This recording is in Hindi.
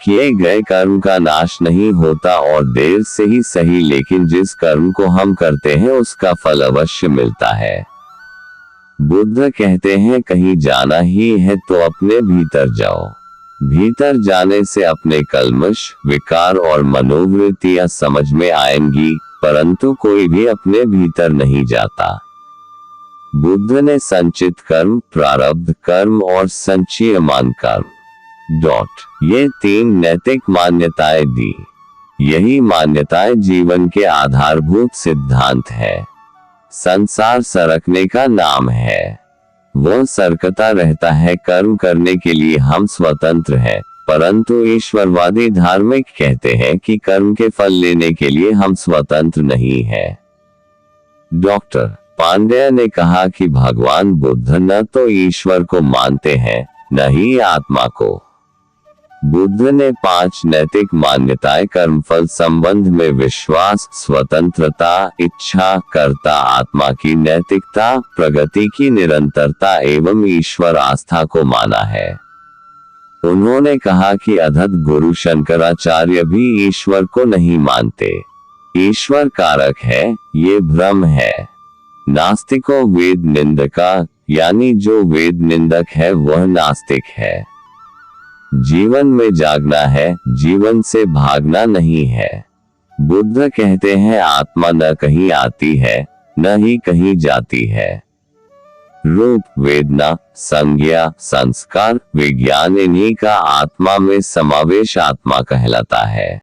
किए गए कर्म का नाश नहीं होता और देर से ही सही, लेकिन जिस कर्म को हम करते हैं उसका फल अवश्य मिलता है। बुद्ध कहते हैं कहीं जाना ही है तो अपने भीतर जाओ। भीतर जाने से अपने कल्मश, विकार और मनोवृत्तियां समझ में आएंगी, परंतु कोई भी अपने भीतर नहीं जाता। बुद्ध ने संचित कर्म, प्रारब्ध कर्म और संचयमान कर्म ये 3 नैतिक मान्यताएं दी। यही मान्यताएं जीवन के आधारभूत सिद्धांत है। संसार सरकने का नाम है। वह सरकता रहता है। कर्म करने के लिए हम स्वतंत्र हैं, परंतु ईश्वरवादी धार्मिक कहते हैं कि कर्म के फल लेने के लिए हम स्वतंत्र नहीं हैं। डॉक्टर पांडेय ने कहा कि भगवान बुद्ध न तो ईश्वर को मानते हैं, न ही आत्मा को। बुद्ध ने 5 नैतिक मान्यताएं कर्मफल संबंध में विश्वास, स्वतंत्रता, इच्छा, कर्ता आत्मा की नैतिकता, प्रगति की निरंतरता एवं ईश्वर आस्था को माना है। उन्होंने कहा कि अद्भुत गुरु शंकराचार्य भी ईश्वर को नहीं मानते। ईश्वर कारक है, ये भ्रम है। नास्तिकों वेद निंदका, यानी जो वेद निंदक है वह नास्तिक है। जीवन में जागना है, जीवन से भागना नहीं है। बुद्ध कहते हैं आत्मा न कहीं आती है, न ही कहीं जाती है। रूप, वेदना, संज्ञा, संस्कार, विज्ञान इन्हीं का आत्मा में समावेश आत्मा कहलाता है।